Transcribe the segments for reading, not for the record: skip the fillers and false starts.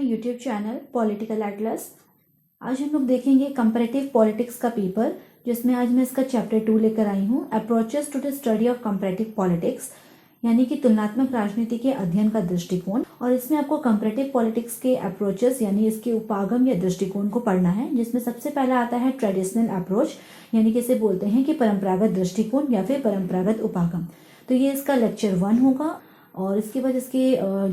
YouTube channel political Atlas. आज हम लोग देखेंगे कंपैरेटिव पॉलिटिक्स का पेपर, जिसमें आज मैं इसका चैप्टर 2 लेकर आई हूँ, approaches to the study of comparative politics, यानी कि तुलनात्मक राजनीति के अध्ययन का दृष्टिकोण। और इसमें आपको कंपैरेटिव पॉलिटिक्स के अप्रोचेस यानी इसके उपागम या दृष्टिकोण को पढ़ना है, जिसमें सबसे पहला आता है ट्रेडिशनल अप्रोच, यानी कि इसे बोलते हैं कि परंपरागत दृष्टिकोण या फिर परंपरागत उपागम। तो ये इसका लेक्चर 1 होगा और इसके बाद इसके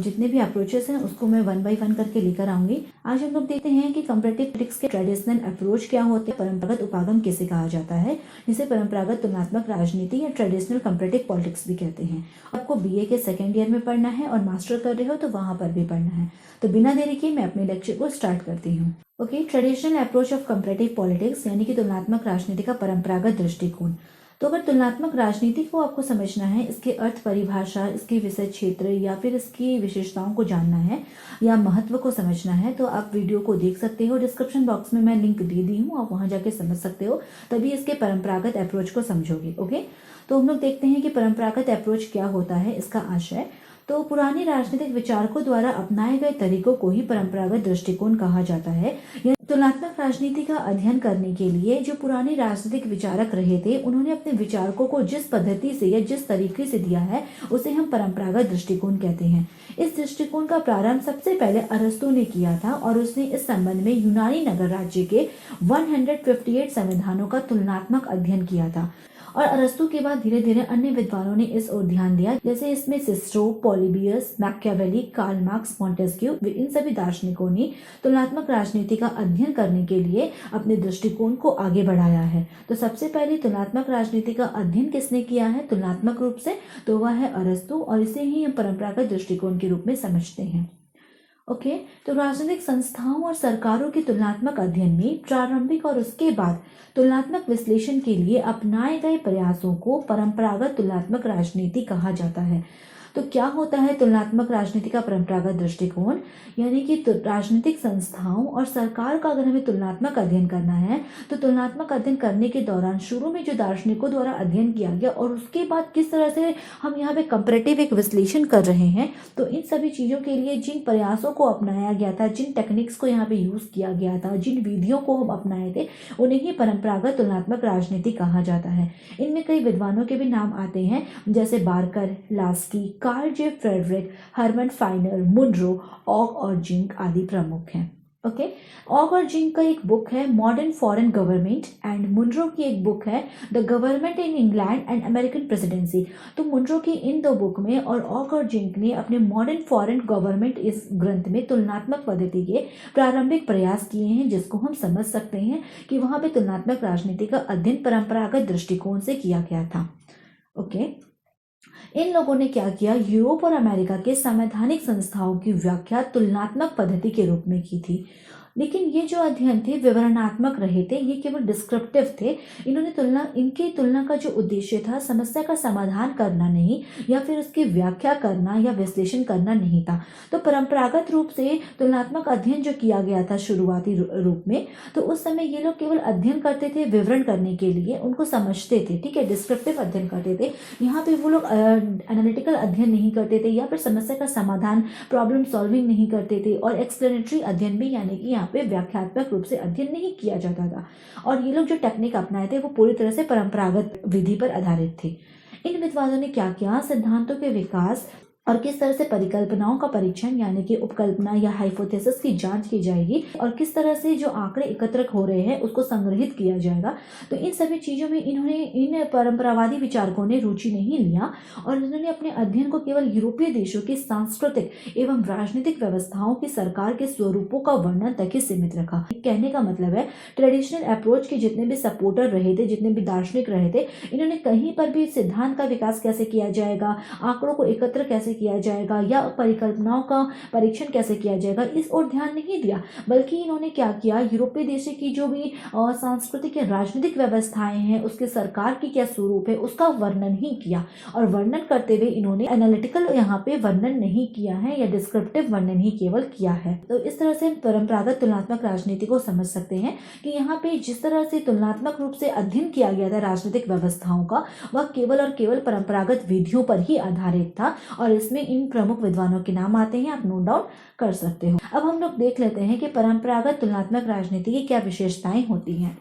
जितने भी अप्रोचेस हैं उसको मैं 1 बाय 1 करके लेकर आऊंगी। आज हम लोग देखते हैं कि कंपैरेटिव पॉलिटिक्स के ट्रेडिशनल अप्रोच क्या होते हैं, परंपरागत उपागम किसे कहा जाता है, जिसे परंपरागत तुलनात्मक राजनीति या ट्रेडिशनल कंपैरेटिव पॉलिटिक्स भी कहते हैं। आपको बीए के सेकेंड ईयर में पढ़ना है और मास्टर कर रहे हो तो वहां पर भी पढ़ना है। तो बिना देरी के मैं अपने लेक्चर को स्टार्ट करती हूँ। Okay, traditional approach of comparative politics यानी कि तुलनात्मक राजनीति का परंपरागत दृष्टिकोण। तो अगर तुलनात्मक राजनीति को आपको समझना है, इसके अर्थ परिभाषा, इसके विषय क्षेत्र या फिर इसकी विशेषताओं को जानना है या महत्व को समझना है, तो आप वीडियो को देख सकते हो। डिस्क्रिप्शन बॉक्स में मैं लिंक दे दी हूँ, आप वहां जाके समझ सकते हो, तभी इसके परंपरागत अप्रोच को समझोगे। ओके, तो हम लोग देखते हैं कि परंपरागत अप्रोच क्या होता है, इसका आशय। तो पुरानी राजनीतिक विचारकों द्वारा अपनाए गए तरीकों को ही परंपरागत दृष्टिकोण कहा जाता है। तुलनात्मक राजनीति का अध्ययन करने के लिए जो पुराने राजनीतिक विचारक रहे थे, उन्होंने अपने विचारकों को जिस पद्धति से या जिस तरीके से दिया है उसे हम परंपरागत दृष्टिकोण कहते हैं। इस दृष्टिकोण का प्रारंभ सबसे पहले अरस्तु ने किया था और उसने इस संबंध में यूनानी नगर राज्य के 158 संविधानों का तुलनात्मक अध्ययन किया था। और अरस्तु के बाद धीरे धीरे अन्य विद्वानों ने इस ओर ध्यान दिया, जैसे इसमें Cicero, Polybius, Machiavelli, Karl Marx, Montesquieu, इन सभी दार्शनिकों ने तुलनात्मक राजनीति का अध्ययन करने के लिए अपने दृष्टिकोण को आगे बढ़ाया है। तो सबसे पहले तुलनात्मक राजनीति का अध्ययन किसने किया है तुलनात्मक रूप से, तो वह है अरस्तु, और इसे ही हम परंपरागत दृष्टिकोण के रूप में समझते हैं। ओके, तो राजनीतिक संस्थाओं और सरकारों के तुलनात्मक अध्ययन में प्रारंभिक और उसके बाद तुलनात्मक विश्लेषण के लिए अपनाए गए प्रयासों को परंपरागत तुलनात्मक राजनीति कहा जाता है। तो क्या होता है तुलनात्मक राजनीति का परंपरागत दृष्टिकोण, यानी कि राजनीतिक संस्थाओं और सरकार का अगर हमें तुलनात्मक अध्ययन करना है, तो तुलनात्मक अध्ययन करने के दौरान शुरू में जो दार्शनिकों द्वारा अध्ययन किया गया और उसके बाद किस तरह से हम यहाँ पे कंपैरेटिव एक विश्लेषण कर रहे हैं, तो इन सभी चीजों के लिए जिन प्रयासों को अपनाया गया था, जिन टेक्निक्स को यहाँ पे यूज किया गया था, जिन विधियों को हम अपनाए थे, उन्हें ही परंपरागत तुलनात्मक राजनीति कहा जाता है। इनमें कई विद्वानों के भी नाम आते हैं, जैसे Barker, Laski, Carl J Friedrich, Herman Finer, Munro, Ogg और जिंक आदि प्रमुख हैं। ओके, ऑग और जिंक का एक बुक है modern foreign government and Munro की एक बुक है the government in England and American presidency. तो मुनरो की इन दो बुक में और ऑग और जिंक ने अपने मॉडर्न फॉरेन गवर्नमेंट इस ग्रंथ में तुलनात्मक पद्धति के प्रारंभिक प्रयास किए हैं, जिसको हम समझ सकते हैं कि वहां पे तुलनात्मक राजनीति का अध्ययन परंपरागत दृष्टिकोण से किया गया था। ओके, इन लोगों ने क्या किया, यूरोप और अमेरिका के संवैधानिक संस्थाओं की व्याख्या तुलनात्मक पद्धति के रूप में की थी। लेकिन ये जो अध्ययन थे विवरणात्मक रहे थे, ये केवल डिस्क्रिप्टिव थे। इनकी तुलना का जो उद्देश्य था समस्या का समाधान करना नहीं या फिर उसकी व्याख्या करना या विश्लेषण करना नहीं था। तो परंपरागत रूप से तुलनात्मक अध्ययन जो किया गया था शुरुआती रूप में, तो उस समय ये लोग केवल अध्ययन करते थे विवरण करने के लिए, उनको समझते थे, ठीक है, डिस्क्रिप्टिव अध्ययन करते थे। यहाँ पे वो लोग एनालिटिकल अध्ययन नहीं करते थे या फिर समस्या का समाधान, प्रॉब्लम सॉल्विंग नहीं करते थे, और एक्सप्लेनेटरी अध्ययन भी, यानी कि यहाँ पे व्याख्यात्मक रूप से अध्ययन नहीं किया जाता था। और ये लोग जो टेक्निक अपनाए थे वो पूरी तरह से परंपरागत विधि पर आधारित थे। इन विद्वानों ने क्या किया, सिद्धांतों के विकास और किस तरह से परिकल्पनाओं का परीक्षण यानी कि उपकल्पना या हाइपोथेसिस की जांच की जाएगी और किस तरह से जो आंकड़े एकत्र हो रहे हैं उसको संग्रहित किया जाएगा। तो इन सभी चीजों में इन परंपरावादी विचारकों ने रुचि नहीं लिया और इन्होंने अपने अध्ययन को केवल यूरोपीय देशों की सांस्कृतिक एवं राजनीतिक व्यवस्थाओं की सरकार के स्वरूपों का वर्णन तक ही सीमित रखा। कहने का मतलब है ट्रेडिशनल अप्रोच के जितने भी सपोर्टर रहे थे, जितने भी दार्शनिक रहे थे, इन्होंने कहीं पर भी सिद्धांत का विकास कैसे किया जाएगा, आंकड़ों को एकत्र कैसे किया जाएगा या परिकल्पनाओं का परीक्षण कैसे किया जाएगा, इस ओर ध्यान नहीं दिया। बल्कि इन्होंने क्या किया, यूरोपीय देशों की जो भी सांस्कृतिक या राजनीतिक व्यवस्थाएं हैं, उसके सरकार की क्या स्वरूप है, उसका वर्णन ही किया। और वर्णन करते हुए इन्होंने एनालिटिकल यहाँ पे वर्णन नहीं किया है या डिस्क्रिप्टिव वर्णन ही केवल किया है। तो इस तरह से परंपरागत तुलनात्मक राजनीति को समझ सकते हैं कि यहाँ पे जिस तरह से तुलनात्मक रूप से अध्ययन किया गया था राजनीतिक व्यवस्थाओं का, वह केवल और केवल परंपरागत विधियों पर ही आधारित था और इसमें इन प्रमुख विद्वानों के नाम आते हैं, आप नोट डाउन कर सकते हो। अब हम लोग देख लेते हैं कि परंपरागत तुलनात्मक राजनीति की क्या विशेषताएं होती हैं।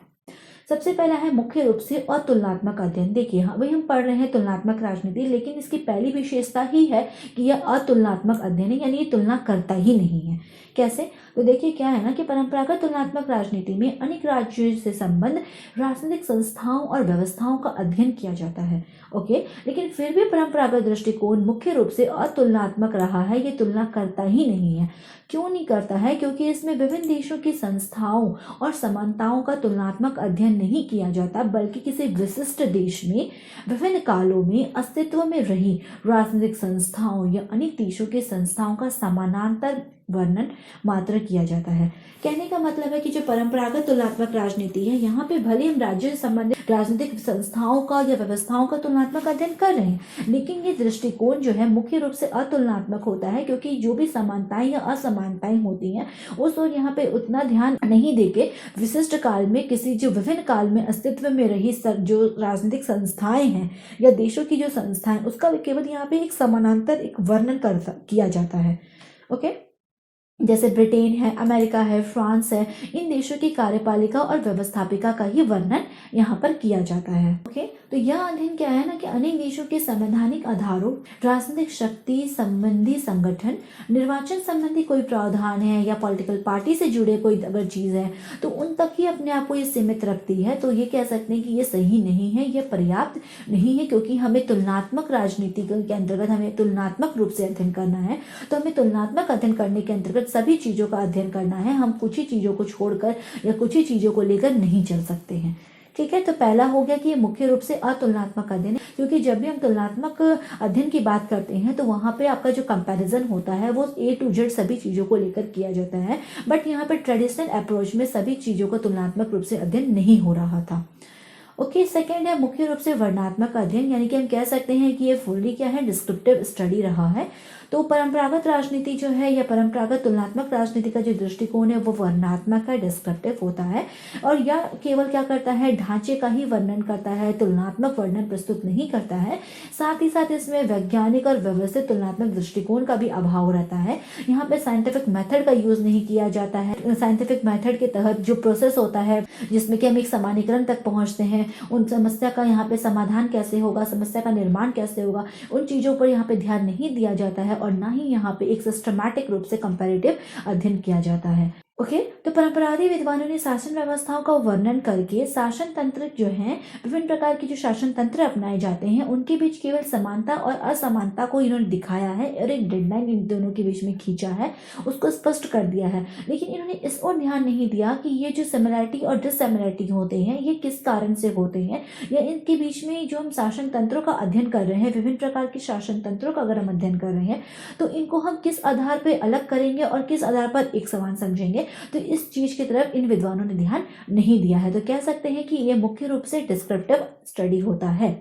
सबसे पहला है मुख्य रूप से अतुलनात्मक अध्ययन। देखिए अभी हम पढ़ रहे हैं तुलनात्मक राजनीति, लेकिन इसकी पहली विशेषता ही है कि यह अतुलनात्मक अध्ययन है, यानी ये तुलना करता ही नहीं है। कैसे? तो देखिए क्या है ना कि परंपरागत तुलनात्मक राजनीति में अनेक राज्यों से संबंध राजनीतिक संस्थाओं और व्यवस्थाओं का अध्ययन किया जाता है। ओके, लेकिन फिर भी परंपरागत दृष्टिकोण मुख्य रूप से अतुलनात्मक रहा है, ये तुलना करता ही नहीं है। क्यों नहीं करता है? क्योंकि इसमें विभिन्न देशों की संस्थाओं और समानताओं का तुलनात्मक अध्ययन नहीं किया जाता, बल्कि किसी विशिष्ट देश में विभिन्न कालों में अस्तित्व में रही राजनीतिक संस्थाओं या अनेक देशों के संस्थाओं का समानांतर वर्णन मात्र किया जाता है। कहने का मतलब है कि जो परंपरागत तुलनात्मक राजनीति है, यहाँ पे भले हम राज्यों से संबंधित राजनीतिक संस्थाओं का या व्यवस्थाओं का तुलनात्मक अध्ययन कर रहे हैं, लेकिन ये दृष्टिकोण जो है मुख्य रूप से अतुलनात्मक होता है, क्योंकि जो भी समानताएं या असमानताएं होती हैं उस ओर यहाँ पे उतना ध्यान नहीं देके विशिष्ट काल में किसी जो विभिन्न काल में अस्तित्व में रही जो राजनीतिक संस्थाएं हैं या देशों की जो संस्थाएं, उसका केवल यहाँ पे एक समानांतर एक वर्णन किया जाता है। ओके, जैसे ब्रिटेन है, अमेरिका है, फ्रांस है, इन देशों की कार्यपालिका और व्यवस्थापिका का ही वर्णन यहाँ पर किया जाता है। ओके, तो यह अध्ययन क्या है ना कि अनेक देशों के संवैधानिक आधारों, राजनीतिक शक्ति संबंधी संगठन, निर्वाचन संबंधी कोई प्रावधान है या पॉलिटिकल पार्टी से जुड़े कोई अगर चीज है तो उन तक ही अपने आप को ये सीमित रखती है। तो ये कह सकते हैं कि ये सही नहीं है, ये पर्याप्त नहीं है, क्योंकि हमें तुलनात्मक राजनीति के अंतर्गत हमें तुलनात्मक रूप से अध्ययन करना है। तो हमें तुलनात्मक अध्ययन करने के अंतर्गत सभी चीजों का अध्ययन करना है, हम कुछ ही चीजों को छोड़कर या कुछ ही चीजों को लेकर नहीं चल सकते हैं। ठीक है, तो पहला हो गया कि ये मुख्य रूप से अतुलनात्मक अध्ययन है, क्योंकि जब भी हम तुलनात्मक अध्ययन की बात करते हैं तो वहां पे आपका जो कंपैरिजन होता है वो A to Z सभी चीजों को लेकर किया जाता है, बट यहाँ पे ट्रेडिशनल अप्रोच में सभी चीजों का तुलनात्मक रूप से अध्ययन नहीं हो रहा था। ओके, सेकेंड है मुख्य रूप से वर्णनात्मक अध्ययन, यानी कि हम कह सकते हैं कि ये फुल्ली क्या है, डिस्क्रिप्टिव स्टडी रहा है। तो परंपरागत राजनीति जो है या परंपरागत तुलनात्मक राजनीति का जो दृष्टिकोण है वो वर्णनात्मक है, डिस्क्रिप्टिव होता है, और यह केवल क्या करता है, ढांचे का ही वर्णन करता है, तुलनात्मक वर्णन प्रस्तुत नहीं करता है। साथ ही साथ इसमें वैज्ञानिक और व्यवस्थित तुलनात्मक दृष्टिकोण का भी अभाव रहता है। यहाँ पे साइंटिफिक मेथड का यूज नहीं किया जाता है। साइंटिफिक मेथड के तहत जो प्रोसेस होता है जिसमें कि हम एक समानीकरण तक पहुंचते हैं, उन समस्या का यहाँ पे समाधान कैसे होगा, समस्या का निर्माण कैसे होगा, उन चीजों पर यहाँ पे ध्यान नहीं दिया जाता है, और ना ही यहाँ पे एक सिस्टमैटिक रूप से कंपैरेटिव अध्ययन किया जाता है। ओके, तो परंपरागत विद्वानों ने शासन व्यवस्थाओं का वर्णन करके शासन तंत्र जो है, विभिन्न प्रकार के जो शासन तंत्र अपनाए जाते हैं उनके बीच केवल समानता और असमानता को इन्होंने दिखाया है और एक डेडलाइन इन दोनों के बीच में खींचा है, उसको स्पष्ट कर दिया है। लेकिन इन्होंने इस ओर ध्यान नहीं दिया कि ये जो सिमिलैरिटी और डिससिमिलैरिटी होते हैं ये किस कारण से होते हैं, या इनके बीच में जो हम शासन तंत्रों का अध्ययन कर रहे हैं, विभिन्न प्रकार के शासन तंत्रों का अगर हम अध्ययन कर रहे हैं तो इनको हम किस आधार पर अलग करेंगे और किस आधार पर एक समान समझेंगे। तो इस चीज की तरफ इन विद्वानों ने ध्यान नहीं दिया है। तो कह सकते हैं कि यह मुख्य रूप से डिस्क्रिप्टिव स्टडी होता है।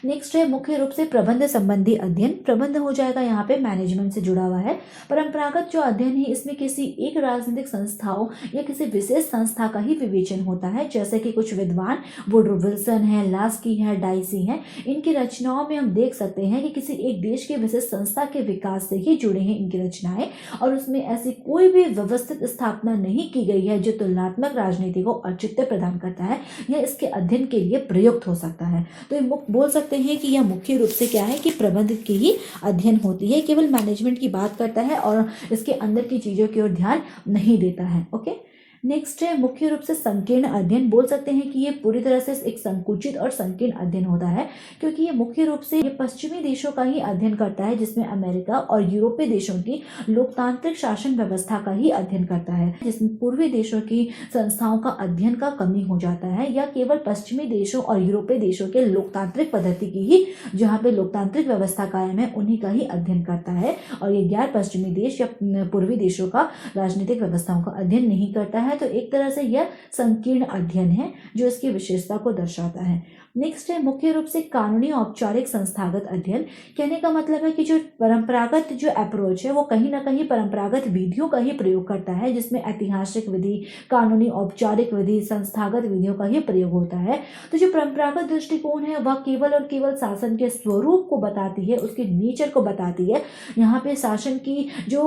नेक्स्ट है मुख्य रूप से प्रबंध संबंधी अध्ययन। प्रबंध हो जाएगा यहाँ पे मैनेजमेंट से जुड़ा हुआ है। परंपरागत जो अध्ययन है इसमें किसी एक राजनीतिक संस्थाओं या किसी विशेष संस्था का ही विवेचन होता है, जैसे कि कुछ विद्वान वुडरो विल्सन है, लास्की है, डाइसी है, इनकी रचनाओं में हम देख सकते हैं कि किसी एक देश के विशेष संस्था के विकास से ही जुड़े हैं इनकी रचनाएं, और उसमें ऐसी कोई भी व्यवस्थित स्थापना नहीं की गई है जो तुलनात्मक राजनीति को औचित्य प्रदान करता है या इसके अध्ययन के लिए प्रयुक्त हो सकता है। तो ये बोल सकते हैं कि यह मुख्य रूप से क्या है कि प्रबंध की ही अध्ययन होती है, केवल मैनेजमेंट की बात करता है और इसके अंदर की चीजों की ओर ध्यान नहीं देता है। ओके, नेक्स्ट है मुख्य रूप से संकीर्ण अध्ययन। बोल सकते हैं कि ये पूरी तरह से एक संकुचित और संकीर्ण अध्ययन होता है, क्योंकि ये मुख्य रूप से ये पश्चिमी देशों का ही अध्ययन करता है, जिसमें अमेरिका और यूरोपीय देशों की लोकतांत्रिक शासन व्यवस्था का ही अध्ययन करता है, जिसमें पूर्वी देशों की संस्थाओं का अध्ययन का कमी हो जाता है, या केवल पश्चिमी देशों और यूरोपीय देशों के लोकतांत्रिक पद्धति की ही जहाँ पे लोकतांत्रिक व्यवस्था कायम है उन्हीं का ही अध्ययन करता है, और ये गैर पश्चिमी देश या पूर्वी देशों का राजनीतिक व्यवस्थाओं का अध्ययन नहीं करता है। तो एक तरह से यह संकीर्ण अध्ययन है जो इसकी विशेषता को दर्शाता है। नेक्स्ट है मुख्य रूप से कानूनी औपचारिक संस्थागत अध्ययन। कहने का मतलब है कि जो परंपरागत जो अप्रोच है वो कहीं ना कहीं परंपरागत विधियों का ही प्रयोग करता है, जिसमें ऐतिहासिक विधि, कानूनी औपचारिक विधि, संस्थागत विधियों का ही प्रयोग होता है। तो जो परंपरागत दृष्टिकोण है वह केवल और केवल शासन के स्वरूप को बताती है, उसके नेचर को बताती है। यहाँ पे शासन की जो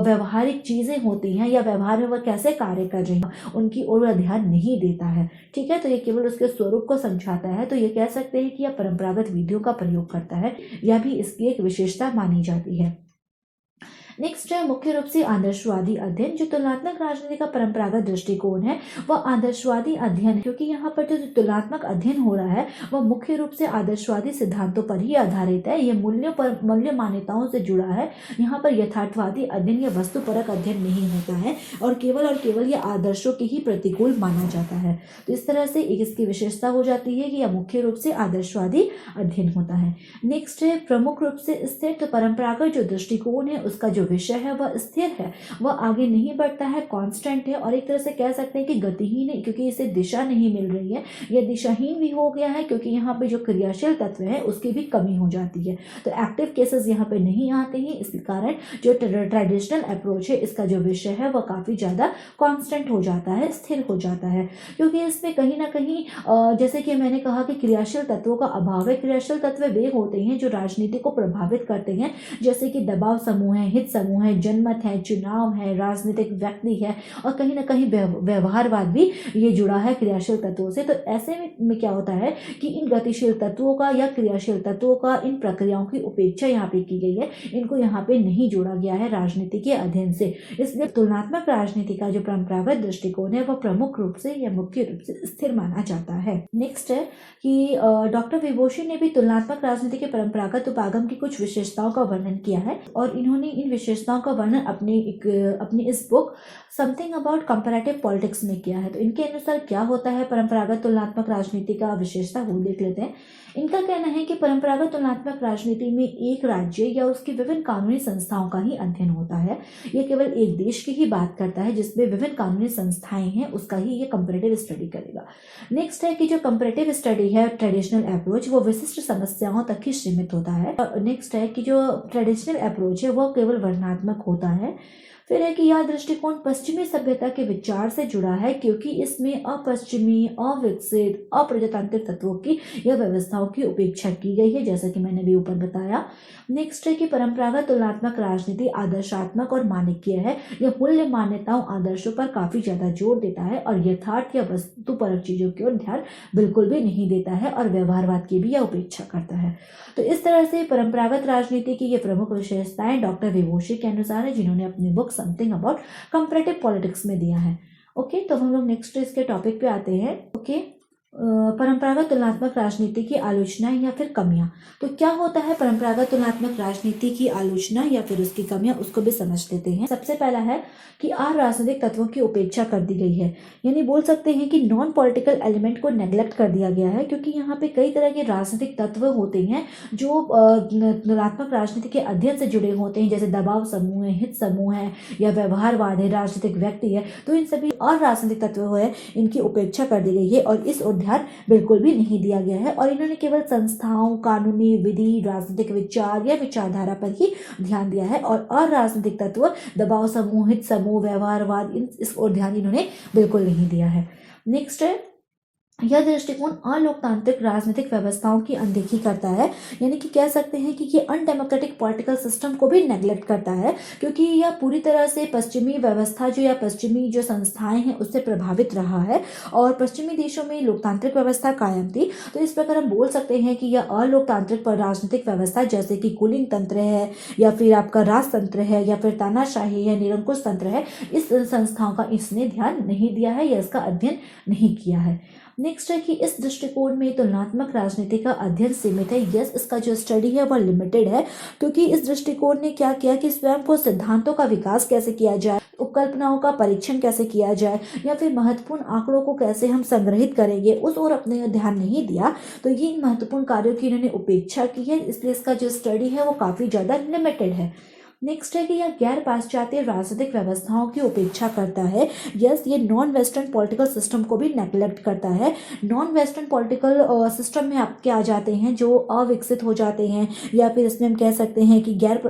व्यवहारिक चीजें होती हैं या व्यवहार में वह कैसे कार्य कर रही हैं उनकी ओर वह ध्यान नहीं देता है। ठीक है, तो ये केवल उसके स्वरूप को समझाता है। तो ये कह सकते हैं कि यह परंपरागत विधियों का प्रयोग करता है, यह भी इसकी एक विशेषता मानी जाती है। नेक्स्ट है मुख्य रूप से आदर्शवादी अध्ययन। जो तुलनात्मक राजनीति का परंपरागत दृष्टिकोण है वह आदर्शवादी अध्ययन है, क्योंकि यहाँ पर जो तुलनात्मक अध्ययन हो रहा है वह मुख्य रूप से आदर्शवादी सिद्धांतों पर ही आधारित है। ये मूल्य मान्यताओं से जुड़ा है। यहाँ पर यथार्थवादी अध्ययन या वस्तुपरक अध्ययन नहीं होता है और केवल यह आदर्शों के ही प्रतिकूल माना जाता है। तो इस तरह से एक इसकी विशेषता हो जाती है कि यह मुख्य रूप से आदर्शवादी अध्ययन होता है। नेक्स्ट है प्रमुख रूप से स्थिर। तो परंपरागत जो दृष्टिकोण है उसका जो विषय है वह स्थिर है, वह आगे नहीं बढ़ता है, कांस्टेंट है और एक तरह से कह सकते हैं कि गतिहीन है, क्योंकि इसे दिशा नहीं मिल रही है। यह दिशाहीन भी हो गया है क्योंकि यहाँ पे जो क्रियाशील तत्व है उसकी भी कमी हो जाती है। तो एक्टिव केसेस यहाँ पे नहीं आते हैं, इस कारण जो ट्रेडिशनल अप्रोच है इसका जो विषय है वह काफी ज्यादा कांस्टेंट हो जाता है, स्थिर हो जाता है, क्योंकि इसमें कहीं ना कहीं जैसे कि मैंने कहा कि क्रियाशील तत्वों का अभाव है। क्रियाशील तत्व वे होते हैं जो राजनीति को प्रभावित करते हैं, जैसे कि दबाव समूह है, हित समूह है, जनमत है, चुनाव है, राजनीतिक व्यक्ति है और कहीं ना कहीं व्यवहारवाद भी ये जुड़ा है क्रियाशील तत्वों से। तो ऐसे में क्या होता है कि इन गतिशील तत्वों का या क्रियाशील तत्वों का इन प्रक्रियाओं की उपेक्षा यहाँ पे की गई है, इनको यहाँ पे नहीं जोड़ा गया है राजनीति के अध्ययन से। इसलिए तुलनात्मक राजनीति का जो परंपरागत दृष्टिकोण है वह प्रमुख रूप से या मुख्य रूप से स्थिर माना जाता है। नेक्स्ट है कि डॉक्टर विभूषी ने भी तुलनात्मक राजनीति के परंपरागत उपागम की कुछ विशेषताओं का वर्णन किया है और इन्होंने इन विशेषताओं का वर्णन अपनी इस book something about comparative politics में किया है। तो इनके अनुसार क्या होता है परंपरागत तुलनात्मक राजनीति का विशेषता, वो देख लेते हैं। इनका कहना है कि परंपरागत तुलनात्मक राजनीति में एक राज्य या उसकी विभिन्न कानूनी संस्थाओं का ही अध्ययन होता है। ये केवल एक देश की ही बात करता है जिसमें विभिन्न कानूनी संस्थाएं हैं, उसका ही ये कंपैरेटिव स्टडी करेगा। नेक्स्ट है कि जो कंपैरेटिव स्टडी है ट्रेडिशनल अप्रोच वो विशिष्ट समस्याओं तक ही सीमित होता है। नेक्स्ट है कि जो ट्रेडिशनल अप्रोच है वो केवल वर्णनात्मक होता है। फिर है कि यह दृष्टिकोण पश्चिमी सभ्यता के विचार से जुड़ा है, क्योंकि इसमें अपश्चिमी, अविकसित, अप्रजातांत्रिक तत्वों की या व्यवस्थाओं की उपेक्षा की गई है, जैसा कि मैंने भी ऊपर बताया। नेक्स्ट है कि परंपरागत तुलनात्मक राजनीति आदर्शात्मक और मानकीय है। यह मूल्य मान्यताओं आदर्शों पर काफी ज्यादा जोर देता है और यथार्थ या वस्तुपरक चीजों की ओर ध्यान बिल्कुल भी नहीं देता है और व्यवहारवाद की भी यह उपेक्षा करता है। तो इस तरह से परंपरागत राजनीति की ये प्रमुख विशेषताएं डॉक्टर विभूषी के अनुसार है, जिन्होंने अपनी book something about comparative politics में दिया है। ओके, तो हम लोग नेक्स्ट इसके टॉपिक पे आते हैं। ओके, परंपरागत तुलनात्मक राजनीति की आलोचनाएं या फिर कमियां। तो क्या होता है परंपरागत तुलनात्मक राजनीति की आलोचना या फिर उसकी कमियां, उसको भी समझ लेते हैं। सबसे पहला है कि राजनीतिक तत्वों की उपेक्षा कर दी गई है, यानी बोल सकते हैं कि नॉन पॉलिटिकल एलिमेंट को नेग्लेक्ट कर दिया गया है, क्योंकि यहाँ पे कई तरह के राजनीतिक तत्व होते हैं जो तुलनात्मक राजनीति के अध्ययन से जुड़े होते हैं, जैसे दबाव समूह है, हित समूह है या व्यवहारवाद है, राजनीतिक व्यक्ति है। तो इन सभी और राजनीतिक तत्व है इनकी उपेक्षा कर दी गई है और इस ध्यान बिल्कुल भी नहीं दिया गया है और इन्होंने केवल संस्थाओं, कानूनी विधि, राजनीतिक विचार या विचारधारा पर ही ध्यान दिया है और अराजनीतिक तत्व दबाव समूह, हित समूह, व्यवहारवाद इस ओर ध्यान इन्होंने बिल्कुल नहीं दिया है। नेक्स्ट है यह दृष्टिकोण अलोकतांत्रिक राजनीतिक व्यवस्थाओं की अनदेखी करता है, यानी कि कह सकते हैं कि ये अनडेमोक्रेटिक पॉलिटिकल सिस्टम को भी नेग्लेक्ट करता है, क्योंकि यह पूरी तरह से पश्चिमी व्यवस्था जो या पश्चिमी जो संस्थाएं हैं उससे प्रभावित रहा है और पश्चिमी देशों में लोकतांत्रिक व्यवस्था कायम थी। तो इस प्रकार हम बोल सकते हैं कि यह अलोकतांत्रिक राजनीतिक व्यवस्था जैसे कि कूलिंग तंत्र है या फिर आपका राजतंत्र है या फिर तानाशाही है, निरंकुश तंत्र है, इस संस्थाओं का इसने ध्यान नहीं दिया है या इसका अध्ययन नहीं किया है। नेक्स्ट है कि इस दृष्टिकोण में तुलनात्मक राजनीति का अध्ययन सीमित है। यस, इसका जो स्टडी है वह लिमिटेड है, क्योंकि इस दृष्टिकोण ने क्या किया कि स्वयं को सिद्धांतों का विकास कैसे किया जाए, उपकल्पनाओं का परीक्षण कैसे किया जाए या फिर महत्वपूर्ण आंकड़ों को कैसे हम संग्रहित करेंगे, उस ओर अपने ध्यान नहीं दिया। तो ये इन महत्वपूर्ण कार्यों की इन्होंने उपेक्षा की है, इसलिए इसका जो स्टडी है वो काफी ज्यादा लिमिटेड है। नेक्स्ट है कि यह गैर पाश्चात्य राजनीतिक व्यवस्थाओं की उपेक्षा करता है। यस, ये नॉन वेस्टर्न पॉलिटिकल सिस्टम को भी नेग्लेक्ट करता है। नॉन वेस्टर्न पॉलिटिकल सिस्टम में आपके आ जाते हैं जो अविकसित हो जाते हैं, या फिर इसमें हम कह सकते हैं कि गैर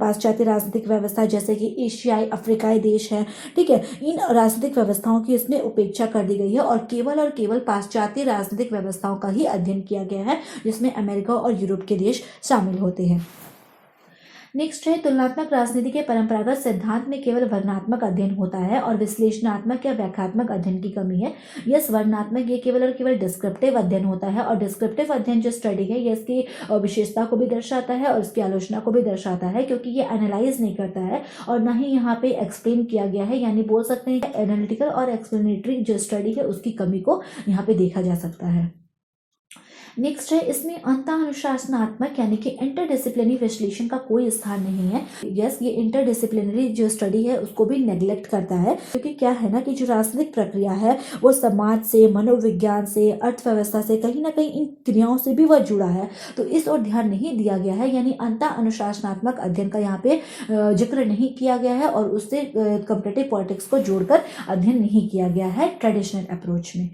पाश्चात्य राजनीतिक व्यवस्था जैसे कि एशियाई अफ्रीकाई देश है, ठीक है, इन राजनीतिक व्यवस्थाओं की इसमें उपेक्षा कर दी गई है और केवल पाश्चात्य राजनीतिक व्यवस्थाओं का ही अध्ययन किया गया है, जिसमें अमेरिका और यूरोप के देश शामिल होते हैं। नेक्स्ट है, तुलनात्मक राजनीति के परंपरागत सिद्धांत में केवल वर्णनात्मक अध्ययन होता है और विश्लेषणात्मक या व्याख्यात्मक अध्ययन की कमी है। यस, वर्णनात्मक ये केवल और केवल डिस्क्रिप्टिव अध्ययन होता है और डिस्क्रिप्टिव अध्ययन जो स्टडी है ये इसकी विशेषता को भी दर्शाता है और इसकी आलोचना को भी दर्शाता है, क्योंकि ये एनालाइज नहीं करता है और ना ही यहाँ पे एक्सप्लेन किया गया है, यानी बोल सकते हैं एनालिटिकल और एक्सप्लेनेटरी जो स्टडी है उसकी कमी को यहाँ पे देखा जा सकता है। नेक्स्ट है, इसमें अंतर अनुशासनात्मक यानी कि इंटरडिसिप्लिनरी विश्लेषण का कोई स्थान नहीं है। यस, ये इंटरडिसिप्लिनरी जो स्टडी है उसको भी नेग्लेक्ट करता है, क्योंकि क्या है ना कि जो राजनीतिक प्रक्रिया है वो समाज से, मनोविज्ञान से, अर्थव्यवस्था से, कहीं ना कहीं इन क्रियाओं से भी वह जुड़ा है, तो इस ओर ध्यान नहीं दिया गया है, यानी अंतर अनुशासनात्मक अध्ययन का यहाँ पे जिक्र नहीं किया गया है और उससे कंपैरेटिव पॉलिटिक्स को जोड़कर अध्ययन नहीं किया गया है ट्रेडिशनल अप्रोच में।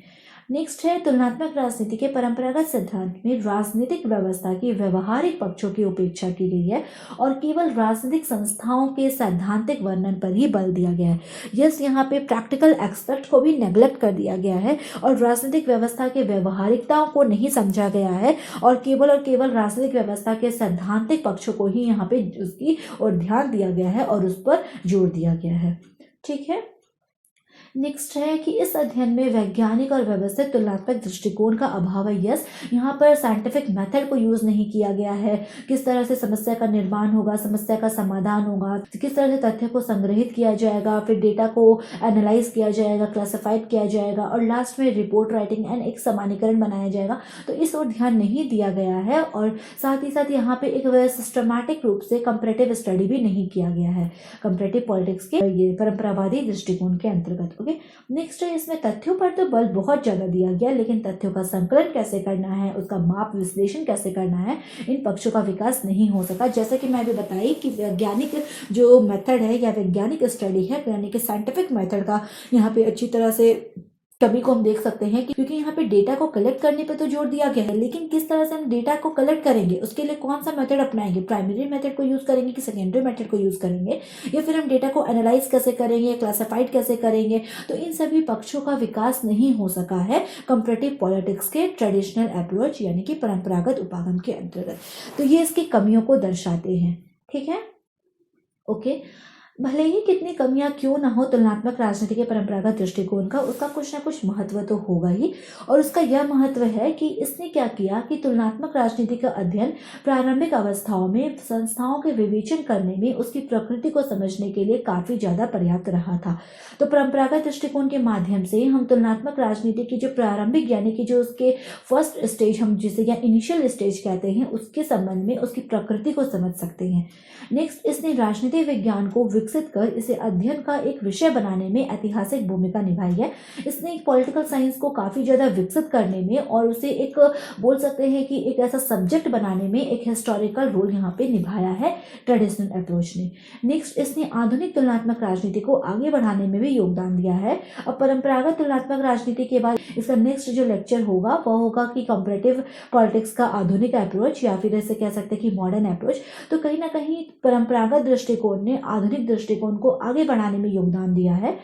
नेक्स्ट है, तुलनात्मक राजनीति के परंपरागत सिद्धांत में राजनीतिक व्यवस्था के व्यवहारिक पक्षों की उपेक्षा की गई है और केवल राजनीतिक संस्थाओं के सैद्धांतिक वर्णन पर ही बल दिया गया है। यस, यहाँ पे प्रैक्टिकल एस्पेक्ट को भी नेग्लेक्ट कर दिया गया है और राजनीतिक व्यवस्था के व्यवहारिकताओं को नहीं समझा गया है और केवल राजनीतिक व्यवस्था के सैद्धांतिक पक्षों को ही यहाँ पे उसकी और ध्यान दिया गया है और उस पर जोर दिया गया है। ठीक है, नेक्स्ट है कि इस अध्ययन में वैज्ञानिक और व्यवस्थित तुलनात्मक दृष्टिकोण का अभाव है। यस, यहाँ पर साइंटिफिक मेथड को यूज नहीं किया गया है, किस तरह से समस्या का निर्माण होगा, समस्या का समाधान होगा, किस तरह से तथ्य को संग्रहित किया जाएगा, फिर डेटा को एनालाइज किया जाएगा, क्लासिफाइड किया जाएगा और लास्ट में रिपोर्ट राइटिंग एंड एक समानीकरण बनाया जाएगा, तो इस ओर ध्यान नहीं दिया गया है और साथ ही साथ यहाँ पे एक सिस्टमैटिक रूप से कंपैरेटिव स्टडी भी नहीं किया गया है कंपैरेटिव पॉलिटिक्स के ये परंपरावादी दृष्टिकोण के अंतर्गत। ओके, नेक्स्ट है, इसमें तथ्यों पर तो बल बहुत ज्यादा दिया गया, लेकिन तथ्यों का संकलन कैसे करना है, उसका माप विश्लेषण कैसे करना है, इन पक्षों का विकास नहीं हो सका। जैसे कि मैं भी बताई कि वैज्ञानिक जो मेथड है या वैज्ञानिक स्टडी है, यानी कि साइंटिफिक मेथड का यहाँ पे अच्छी तरह से कमी को हम देख सकते हैं, क्योंकि यहाँ पे डेटा को कलेक्ट करने पे तो जोर दिया गया है, लेकिन किस तरह से हम डेटा को कलेक्ट करेंगे, उसके लिए कौन सा मेथड अपनाएंगे, प्राइमरी मेथड को यूज करेंगे कि सेकेंडरी मेथड को यूज करेंगे, या फिर हम डेटा को एनालाइज कैसे करेंगे, क्लासिफाइड कैसे करेंगे, तो इन सभी पक्षों का विकास नहीं हो सका है कंपैरेटिव पॉलिटिक्स के ट्रेडिशनल अप्रोच यानी कि परंपरागत उपागम के अंतर्गत। तो ये इसकी कमियों को दर्शाते हैं। ठीक है, ओके, भले ही कितनी कमियां क्यों ना हो तुलनात्मक राजनीति के परंपरागत दृष्टिकोण का, उसका कुछ ना कुछ महत्व तो होगा ही, और उसका यह महत्व है कि इसने क्या किया कि तुलनात्मक राजनीति का अध्ययन प्रारंभिक अवस्थाओं में संस्थाओं के विवेचन करने में उसकी प्रकृति को समझने के लिए काफी ज्यादा पर्याप्त रहा था। तो परंपरागत दृष्टिकोण के माध्यम से हम तुलनात्मक राजनीति की जो प्रारंभिक यानी कि जो उसके फर्स्ट स्टेज हम जिसे या इनिशियल स्टेज कहते हैं उसके संबंध में उसकी प्रकृति को समझ सकते हैं। नेक्स्ट, इसने राजनीति विज्ञान को विकसित कर इसे अध्ययन का एक विषय बनाने में ऐतिहासिक भूमिका निभाई है। इसने एक पॉलिटिकल साइंस को काफी ज्यादा विकसित करने में और उसे एक बोल सकते हैं कि एक ऐसा सब्जेक्ट बनाने में एक हिस्टोरिकल रोल यहाँ पे निभाया है ट्रेडिशनल अप्रोच ने। नेक्स्ट, इसने आधुनिक तुलनात्मक राजनीति को आगे बढ़ाने में भी योगदान दिया है। अब परंपरागत तुलनात्मक राजनीति के बाद इसका नेक्स्ट जो लेक्चर होगा वह होगा कि कंपैरेटिव पॉलिटिक्स का आधुनिक अप्रोच या फिर ऐसे कह सकते हैं कि मॉडर्न अप्रोच। तो कहीं ना कहीं परंपरागत दृष्टिकोण ने आधुनिक दृष्टिकोण को आगे बढ़ाने में योगदान दिया है।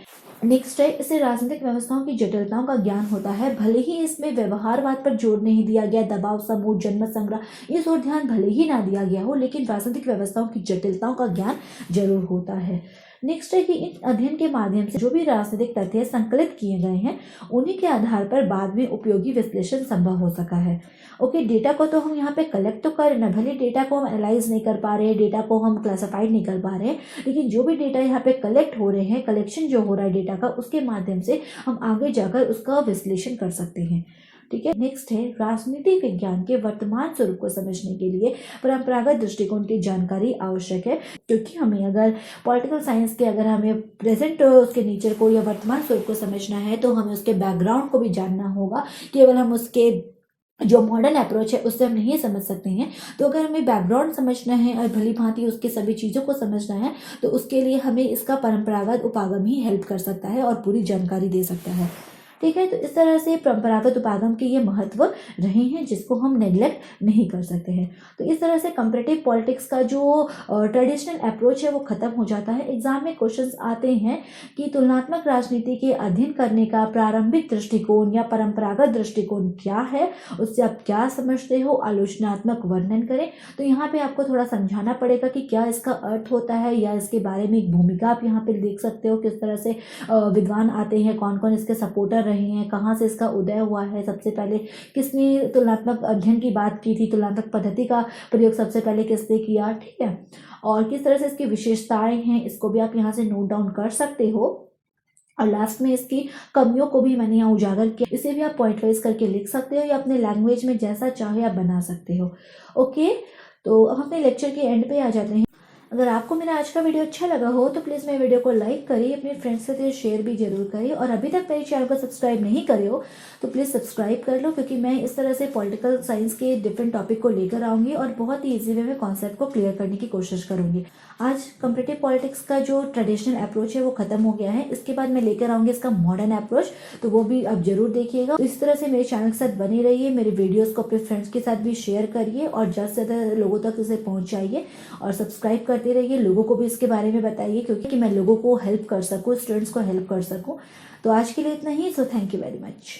नेक्स्ट है, इसे राजनीतिक व्यवस्थाओं की जटिलताओं का ज्ञान होता है, भले ही इसमें व्यवहारवाद पर जोर नहीं दिया गया, दबाव समूह जनमत संग्रह इस ओर ध्यान भले ही ना दिया गया हो, लेकिन राजनीतिक व्यवस्थाओं की जटिलताओं का ज्ञान जरूर होता है। नेक्स्ट है कि इन अध्ययन के माध्यम से जो भी राजनीतिक तथ्य संकलित किए गए हैं उन्हीं के आधार पर बाद में उपयोगी विश्लेषण संभव हो सका है। ओके, डेटा को तो हम यहाँ पे कलेक्ट तो कर रहे हैं, भले डेटा को हम एनालाइज नहीं कर पा रहे हैं, डेटा को हम क्लासिफाइड नहीं कर पा रहे हैं, लेकिन जो भी डेटा यहाँ पे कलेक्ट हो रहे हैं, कलेक्शन जो हो रहा है डेटा का, उसके माध्यम से हम आगे जाकर उसका विश्लेषण कर सकते हैं। ठीक है, नेक्स्ट है, राजनीति विज्ञान के वर्तमान स्वरूप को समझने के लिए परंपरागत दृष्टिकोण की जानकारी आवश्यक है, क्योंकि हमें अगर पॉलिटिकल साइंस के अगर हमें प्रेजेंट उसके नेचर को या वर्तमान स्वरूप को समझना है तो हमें उसके बैकग्राउंड को भी जानना होगा। केवल हम उसके जो मॉडर्न अप्रोच है उससे हम नहीं समझ सकते हैं। तो अगर हमें बैकग्राउंड समझना है और भली भांति उसके सभी चीज़ों को समझना है तो उसके लिए हमें इसका परंपरागत उपागम ही हेल्प कर सकता है और पूरी जानकारी दे सकता है। ठीक है, तो इस तरह से परंपरागत उपागम के ये महत्व रहे हैं जिसको हम नेग्लेक्ट नहीं कर सकते हैं। तो इस तरह से कंपैरेटिव पॉलिटिक्स का जो ट्रेडिशनल अप्रोच है वो खत्म हो जाता है। एग्जाम में क्वेश्चंस आते हैं कि तुलनात्मक राजनीति के अध्ययन करने का प्रारंभिक दृष्टिकोण या परंपरागत दृष्टिकोण क्या है, उससे आप क्या समझते हो, आलोचनात्मक वर्णन करें। तो यहाँ पे आपको थोड़ा समझाना पड़ेगा कि क्या इसका अर्थ होता है या इसके बारे में एक भूमिका आप यहाँ पे देख सकते हो, किस तरह से विद्वान आते हैं, कौन कौन इसके सपोर्टर रहे हैं, कहाँ से इसका उदय हुआ है, सबसे पहले किसने तुलनात्मक अध्ययन की बात की थी, तुलनात्मक पद्धति का प्रयोग सबसे पहले किसने किया। ठीक है, और किस तरह से इसकी विशेषताएं हैं, इसको भी आप यहाँ से नोट डाउन कर सकते हो। और लास्ट में इसकी कमियों को भी मैंने यहाँ उजागर किया, इसे भी आप पॉइंट वाइज करके लिख सकते हो या अपने लैंग्वेज में जैसा चाहे आप बना सकते हो। ओके, तो हम अपने लेक्चर के एंड पे आ जाते हैं। अगर आपको मेरा आज का वीडियो अच्छा लगा हो तो प्लीज़ मेरे वीडियो को लाइक करिए, अपने फ्रेंड्स के साथ शेयर भी जरूर करिए, और अभी तक मेरे चैनल को सब्सक्राइब नहीं करे हो तो प्लीज़ सब्सक्राइब कर लो, क्योंकि मैं इस तरह से पॉलिटिकल साइंस के डिफरेंट टॉपिक को लेकर आऊँगी और बहुत ही ईजी वे में कॉन्सेप्ट को क्लियर करने की कोशिश करूँगी। आज कंपैरेटिव पॉलिटिक्स का जो ट्रेडिशनल अप्रोच है वो खत्म हो गया है, इसके बाद मैं लेकर आऊँगी इसका मॉडर्न अप्रोच, तो वो भी आप जरूर देखिएगा। तो इस तरह से मेरे चैनल के साथ बने रहिए, मेरे वीडियोज़ को अपने फ्रेंड्स के साथ भी शेयर करिए और ज़्यादा से ज़्यादा लोगों तक इसे पहुँचाइए, और सब्सक्राइब करते रहिए, लोगों को भी इसके बारे में बताइए, क्योंकि मैं लोगों को हेल्प कर सकूँ, स्टूडेंट्स को हेल्प कर सकूँ। तो आज के लिए इतना ही, so thank you very much.